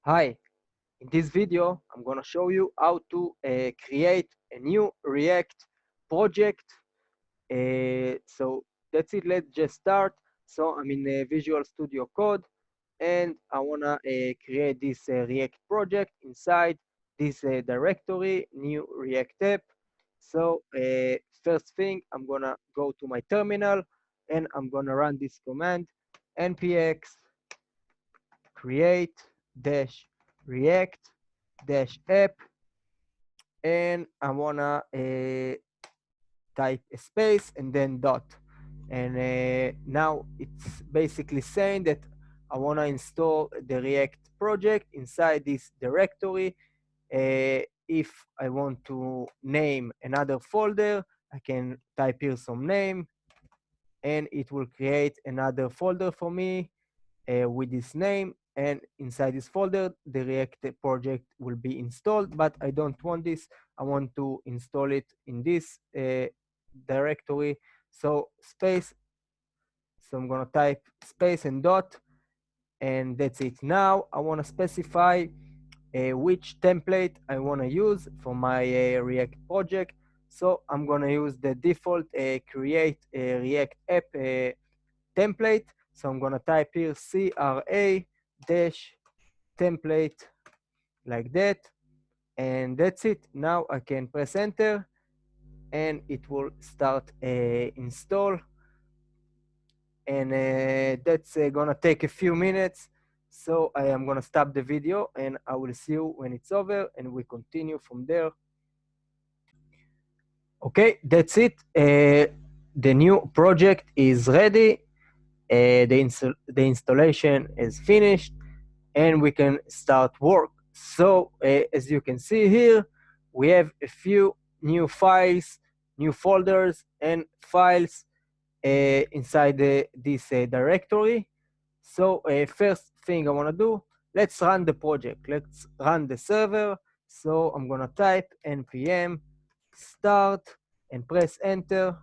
Hi, in this video, I'm going to show you how to create a new React project. So that's it, let's just start. So I'm in Visual Studio Code and I want to create this React project inside this directory, new React app. So first thing, I'm going to go to my terminal and I'm going to run this command, npx create dash react dash app, and I wanna type a space and then dot. And now it's basically saying that I wanna install the React project inside this directory. If I want to name another folder, I can type here some name and it will create another folder for me with this name, and inside this folder the React project will be installed, but I don't want this. I want to install it in this directory. So space, so I'm going to type space and dot, and that's it. Now I want to specify which template I want to use for my React project. So I'm going to use the default create React app template. So I'm going to type here CRA dash template like that. And that's it. Now I can press enter and it will start install. And that's going to take a few minutes. So I am going to stop the video and I will see you when it's over and we continue from there. Okay, that's it. The new project is ready. The installation is finished and we can start work. So as you can see here, we have a few new files, new folders and files inside this directory. So first thing I want to do, let's run the project. Let's run the server. So I'm going to type npm start and press enter.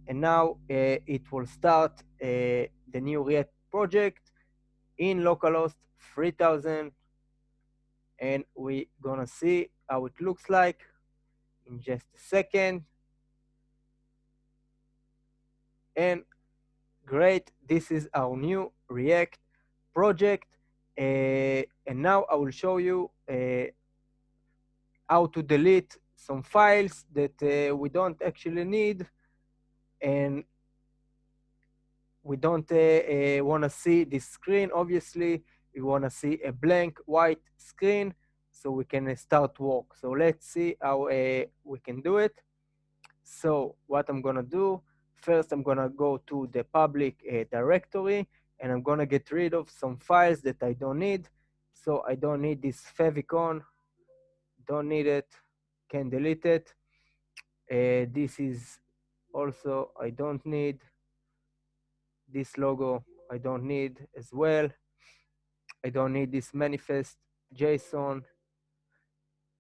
And now it will start the new React project in localhost 3000, and we're gonna see how it looks like in just a second. And great, this is our new React project. And now I will show you how to delete some files that we don't actually need, and we don't want to see this screen. Obviously, we want to see a blank white screen so we can start work. So let's see how we can do it. So what I'm going to do, first I'm going to go to the public directory and I'm going to get rid of some files that I don't need. So I don't need this favicon, don't need it, can delete it. This is also, I don't need. This logo I don't need as well. I don't need this manifest JSON,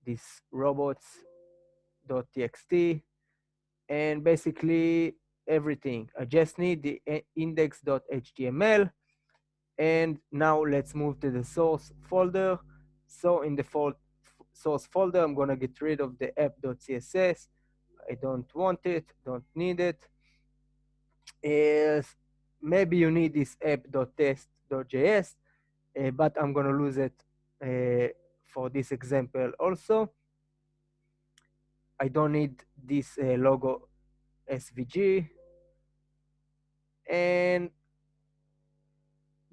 this robots.txt, and basically everything. I just need the index.html. And now let's move to the source folder. So in the source folder, I'm gonna get rid of the app.css. I don't want it, don't need it. Maybe you need this app.test.js, but I'm gonna lose it for this example also. I don't need this logo SVG, and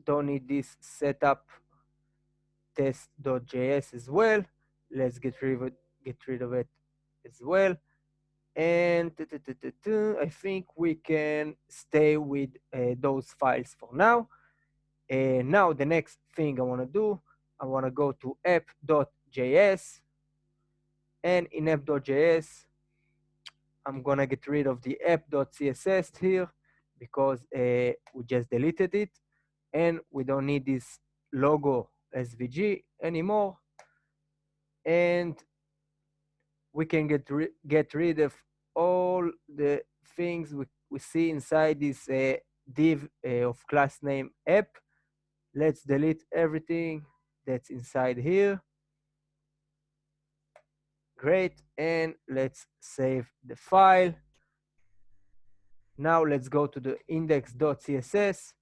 don't need this setup test.js as well. Let's get rid of it as well. And I think we can stay with those files for now. Now the next thing I want to do, I want to go to app.js, and in app.js I'm gonna get rid of the app.css here because we just deleted it and we don't need this logo SVG anymore. And we can get rid of all the things we see inside this div of class name app. Let's delete everything, that's inside here. Great, and let's save the file. Now let's go to the index.css.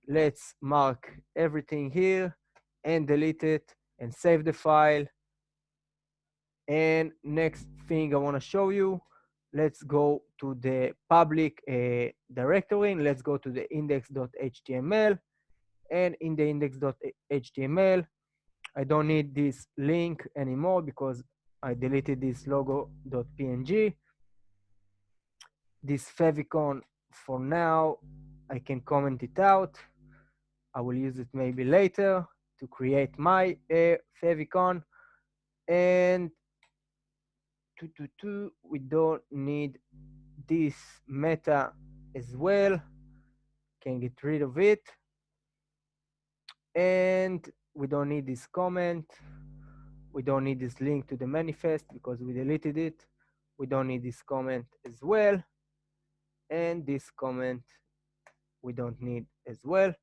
Let's mark everything here and delete it and save the file. And next thing I want to show you, let's go to the public directory and let's go to the index.html. And in the index.html, I don't need this link anymore because I deleted this logo.png. This favicon, for now, I can comment it out. I will use it maybe later to create my favicon. And we don't need this meta as well. Can get rid of it. And we don't need this comment. We don't need this link to the manifest because we deleted it. We don't need this comment as well. And this comment we don't need as well.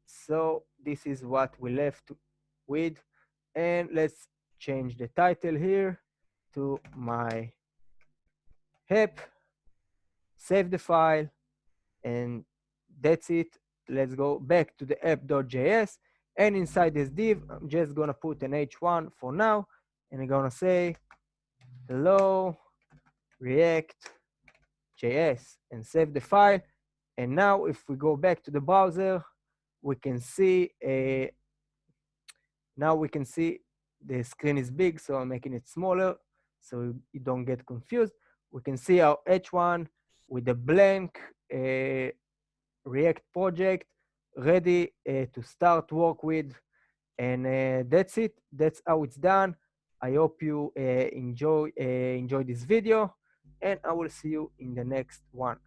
So this is what we left with. And let's change the title here to my app, save the file, and that's it. Let's go back to the app.js. And inside this div, I'm just gonna put an h1 for now. And I'm gonna say, hello, React.js, and save the file. And now if we go back to the browser, we can see, now we can see the screen is big, so I'm making it smaller so you don't get confused. We can see our h1 with a blank React project ready to start work with. And that's it. That's how it's done. I hope you enjoy this video, and I will see you in the next one.